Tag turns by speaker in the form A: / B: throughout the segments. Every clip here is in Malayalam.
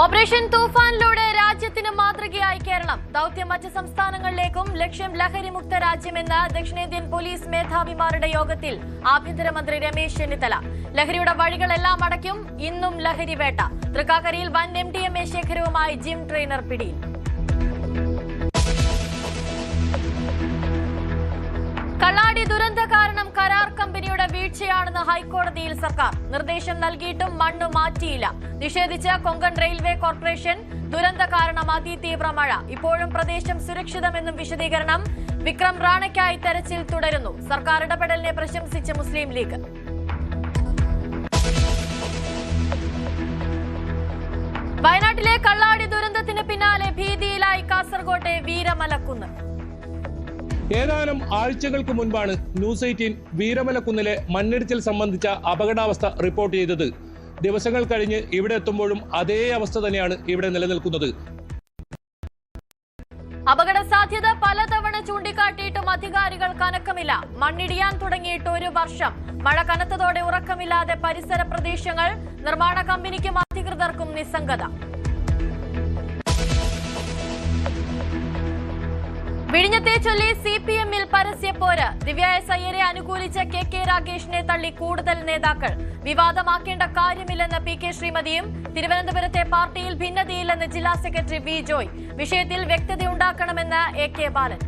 A: ഓപ്പറേഷൻ തൂഫാനിലൂടെ രാജ്യത്തിന് മാതൃകയായി കേരളം. ദൌത്യം മറ്റ് സംസ്ഥാനങ്ങളിലേക്കും. ലക്ഷ്യം ലഹരിമുക്ത രാജ്യമെന്ന് ദക്ഷിണേന്ത്യൻ പോലീസ് മേധാവിമാരുടെ യോഗത്തിൽ ആഭ്യന്തരമന്ത്രി രമേശ് ചെന്നിത്തല. ലഹരിയുടെ വഴികളെല്ലാം അടയ്ക്കും. ഇന്നും ലഹരി വേട്ട. തൃക്കാക്കരയിൽ വൻ MDMA ശേഖരവുമായി ജിം ട്രെയിനർ പിടിയിൽ. കള്ളാടി ദുരന്ത കാരണം കരാർ കമ്പനിയുടെ വീഴ്ചയാണെന്ന് ഹൈക്കോടതിയിൽ സർക്കാർ. നിർദ്ദേശം നൽകിയിട്ടും മണ്ണ് മാറ്റിയില്ല. നിഷേധിച്ച് കൊങ്കൺ റെയിൽവേ കോർപ്പറേഷൻ. ദുരന്ത കാരണം അതിതീവ്ര മഴ. ഇപ്പോഴും പ്രദേശം സുരക്ഷിതമെന്നും വിശദീകരണം. വിക്രം റാണയ്ക്കായി തെരച്ചിൽ തുടരുന്നു. സർക്കാർ ഇടപെടലിനെ പ്രശംസിച്ച് മുസ്ലിം ലീഗ്. വയനാട്ടിലെ കള്ളാടി ദുരന്തത്തിന് പിന്നാലെ ഭീതിയിലായി കാസർകോട്ടെ വീരമലക്കുന്ന്.
B: ഏതാനും ആഴ്ചകൾക്ക് മുൻപാണ് ന്യൂസ് 18 വീരമലക്കുന്നിലെ മണ്ണിടിച്ചിൽ സംബന്ധിച്ച അപകടാവസ്ഥ റിപ്പോർട്ട് ചെയ്തത്. ദിവസങ്ങൾ കഴിഞ്ഞ് ഇവിടെ എത്തുമ്പോഴും അതേ അവസ്ഥ തന്നെയാണ് ഇവിടെ നിലനിൽക്കുന്നത്.
A: അപകട സാധ്യത പലതവണ ചൂണ്ടിക്കാട്ടിയിട്ടും അധികാരികൾ കനക്കമില്ല. മണ്ണിടിയാൻ തുടങ്ങിയിട്ട് 1 വർഷം. മഴ കനത്തതോടെ ഉറക്കമില്ലാതെ പരിസര പ്രദേശങ്ങൾ. നിർമ്മാണ കമ്പനിക്കും അധികൃതർക്കും നിസ്സംഗത. വിഴിഞ്ഞത്തെ ചൊല്ലി CPM-ൽ പരസ്യപ്പോര്. ദിവ്യ എസ് അയ്യരെ അനുകൂലിച്ച KK രാഗേഷിനെ തള്ളി കൂടുതൽ നേതാക്കൾ. വിവാദമാക്കേണ്ട കാര്യമില്ലെന്ന് PK ശ്രീമതിയും. തിരുവനന്തപുരത്തെ പാർട്ടിയിൽ ഭിന്നതയില്ലെന്ന് ജില്ലാ സെക്രട്ടറി V ജോയ്. വിഷയത്തിൽ വ്യക്തതയുണ്ടാക്കണമെന്ന് AK ബാലൻ.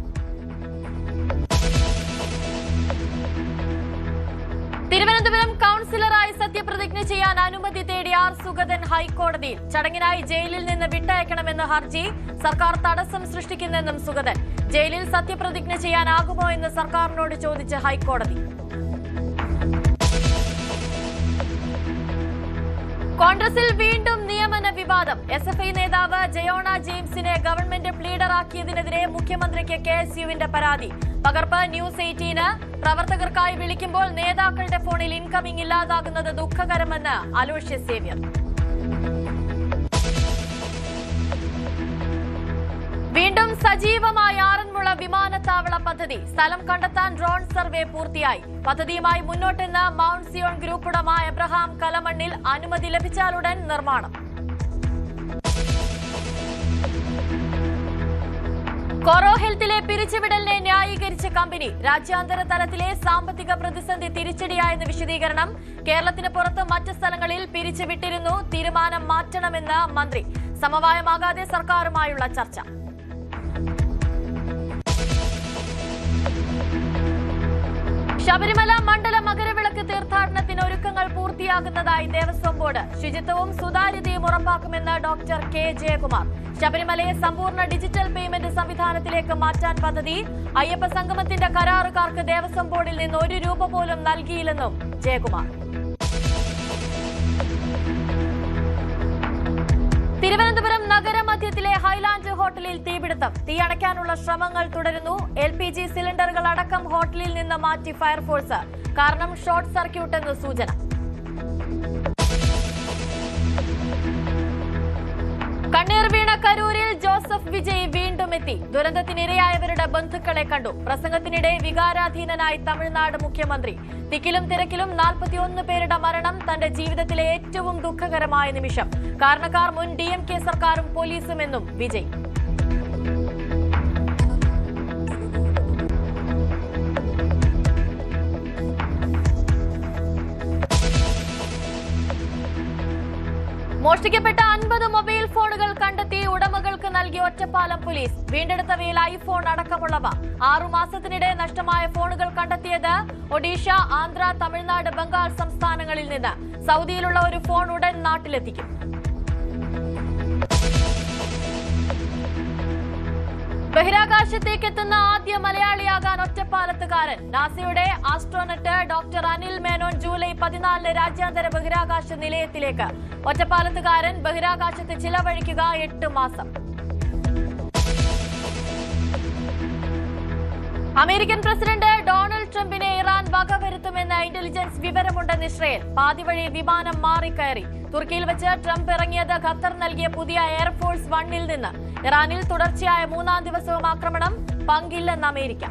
A: തിരുവനന്തപുരം കൌൺസിലറായി സത്യപ്രതിജ്ഞ ചെയ്യാൻ അനുമതി തേടി R സുഗതൻ ഹൈക്കോടതിയിൽ. ചടങ്ങിനായി ജയിലിൽ നിന്ന് വിട്ടയക്കണമെന്ന് ഹർജി. സർക്കാർ തടസ്സം സൃഷ്ടിക്കുന്നെന്നും സുഗതൻ. ജയിലിൽ സത്യപ്രതിജ്ഞ ചെയ്യാനാകുമോ എന്ന് സർക്കാരിനോട് ചോദിച്ച് ഹൈക്കോടതി. കോൺഗ്രസിൽ വീണ്ടും നിയമന വിവാദം. SFI നേതാവ് ജയോണ ജെയിംസിനെ ഗവൺമെന്റ് പ്ലീഡറാക്കിയതിനെതിരെ മുഖ്യമന്ത്രിക്ക് KSUവിന്റെ പരാതി. പകർപ്പ് ന്യൂസ് 18. പ്രവർത്തകർക്കായി വിളിക്കുമ്പോൾ നേതാക്കളുടെ ഫോണിൽ ഇൻകമിംഗ് ഇല്ലാതാകുന്നത് ദുഃഖകരമെന്ന് അലോഷ്യസ് സേവ്യർ. വീണ്ടും സജീവമായി ആറന്മുള വിമാനത്താവള പദ്ധതി. സ്ഥലം കണ്ടെത്താൻ ഡ്രോൺ സർവേ പൂർത്തിയായി. പദ്ധതിയുമായി മുന്നോട്ടെന്ന് മൗണ്ട് സിയോൺ ഗ്രൂപ്പ് ഉടമ എബ്രഹാം കലമണ്ണിൽ. അനുമതി ലഭിച്ചാലുടൻ നിർമ്മാണം. കോറോ ഹെൽത്തിലെ പിരിച്ചുവിടലിനെ ന്യായീകരിച്ച കമ്പനി. രാജ്യാന്തര തലത്തിലെ സാമ്പത്തിക പ്രതിസന്ധി തിരിച്ചടിയായെന്ന് വിശദീകരണം. കേരളത്തിന് പുറത്ത് മറ്റ് സ്ഥലങ്ങളിൽ പിരിച്ചുവിട്ടിരുന്നു. തീരുമാനം മാറ്റണമെന്ന് മന്ത്രി. സമവായമാകാതെ സർക്കാരുമായുള്ള ചർച്ച. ശബരിമല മണ്ഡല മകരവിളക്ക് തീർത്ഥാടനത്തിന് ഒരുക്കങ്ങൾ പൂർത്തിയാകുന്നതായി ദേവസ്വം ബോർഡ്. ശുചിത്വവും സുതാര്യതയും ഉറപ്പാക്കുമെന്ന് ഡോക്ടർ K ജയകുമാർ. ശബരിമലയെ സമ്പൂർണ്ണ ഡിജിറ്റൽ പേയ്മെന്റ് സംവിധാനത്തിലേക്ക് മാറ്റാൻ പദ്ധതി. അയ്യപ്പ സംഗമത്തിന്റെ കരാറുകാർക്ക് ദേവസ്വം ബോർഡിൽ നിന്ന് 1 രൂപ പോലും നൽകിയില്ലെന്നും ജയകുമാർ. തിരുവനന്തപുരം നഗരമധ്യത്തിലെ ഹൈലാൻഡ് ഹോട്ടലിൽ തീപിടുത്തം. തീ അണയ്ക്കാനുള്ള ശ്രമങ്ങൾ തുടരുന്നു. LPG സിലിണ്ടറുകൾ അടക്കം ഹോട്ടലിൽ നിന്ന് മാറ്റി ഫയർഫോഴ്സ്. കാരണം ഷോർട്ട് സർക്യൂട്ട് എന്ന് സൂചന. കണ്ണീർ വീണ കരൂരിൽ ജോസഫ് വിജയ് വീണ്ടും എത്തി. ദുരന്തത്തിനിരയായവരുടെ ബന്ധുക്കളെ കണ്ടു. പ്രസംഗത്തിനിടെ വികാരാധീനനായി തമിഴ്നാട് മുഖ്യമന്ത്രി. തിക്കിലും തിരക്കിലും 41 പേരുടെ മരണം തന്റെ ജീവിതത്തിലെ ഏറ്റവും ദുഃഖകരമായ നിമിഷം. കാരണക്കാർ മുൻ DMK സർക്കാരും പോലീസുമെന്നും വിജയ്. മോഷ്ടിക്കപ്പെട്ട 50 മൊബൈൽ ഫോണുകൾ കണ്ടെത്തി ഉടമകൾക്ക് നൽകിയ ഒറ്റപ്പാലം പോലീസ്. വീണ്ടെടുത്തവയിൽ iPhone അടക്കമുള്ളവ. 6 മാസത്തിനിടെ നഷ്ടമായ ഫോണുകൾ കണ്ടെത്തിയത് ഒഡീഷ, ആന്ധ്ര, തമിഴ്നാട്, ബംഗാൾ സംസ്ഥാനങ്ങളിൽ നിന്ന്. സൗദിയിലുള്ള ഒരു ഫോൺ ഉടൻ നാട്ടിലെത്തിക്കും. ബഹിരാകാശത്തേക്ക് എത്തുന്ന ആദ്യ മലയാളിയാകാൻ ഒറ്റപ്പാലത്തുകാരൻ. നാസയുടെ ആസ്ട്രോനറ്റ് ഡോക്ടർ അനിൽ മേനോൻ ജൂലൈ 14 രാജ്യാന്തര ബഹിരാകാശ നിലയത്തിലേക്ക്. ഒറ്റപ്പാലത്തുകാരൻ ബഹിരാകാശത്ത് ചിലവഴിക്കുക 8 മാസം. അമേരിക്കൻ പ്രസിഡന്റ് ഡൊണാൾഡ് ട്രംപിനെ ഇറാൻ വകവരുത്തുമെന്ന് ഇന്റലിജൻസ് വിവരമുണ്ടെന്ന് ഇസ്രയേൽ. പാതിവഴി വിമാനം മാറിക്കയറി. തുർക്കിയിൽ വെച്ച് ട്രംപ് ഇറങ്ങിയത് ഖത്തർ നൽകിയ പുതിയ എയർഫോഴ്സ് 1-ൽ നിന്ന്. ഇറാനിൽ തുടർച്ചയായ 3-ാം ദിവസവും ആക്രമണം. പങ്കില്ലെന്ന് അമേരിക്ക.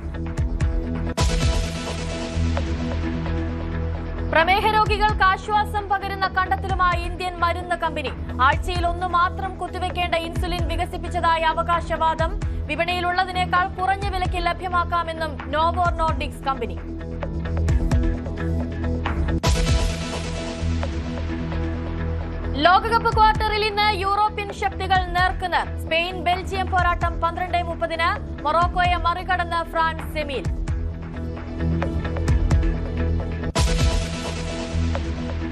A: പ്രമേഹ രോഗികൾക്ക് ആശ്വാസം പകരുന്ന കണ്ടെത്തലുമായി ഇന്ത്യൻ മരുന്ന് കമ്പനി. ആഴ്ചയിൽ ഒന്ന് മാത്രം കുത്തിവെക്കേണ്ട ഇൻസുലിൻ വികസിപ്പിച്ചതായി അവകാശവാദം. വിപണിയിലുള്ളതിനേക്കാൾ കുറഞ്ഞ വിലയ്ക്ക് ലഭ്യമാക്കാമെന്നും നോവോ നോർഡിക്സ് കമ്പനി. ലോകകപ്പ് ക്വാർട്ടറിൽ ഇന്ന് യൂറോപ്യൻ ശക്തികൾ നേർക്കുനേർ. സ്പെയിൻ ബെൽജിയം പോരാട്ടം 12:30. മൊറോക്കോയെ മറികടന്ന് ഫ്രാൻസ് സെമിയിൽ.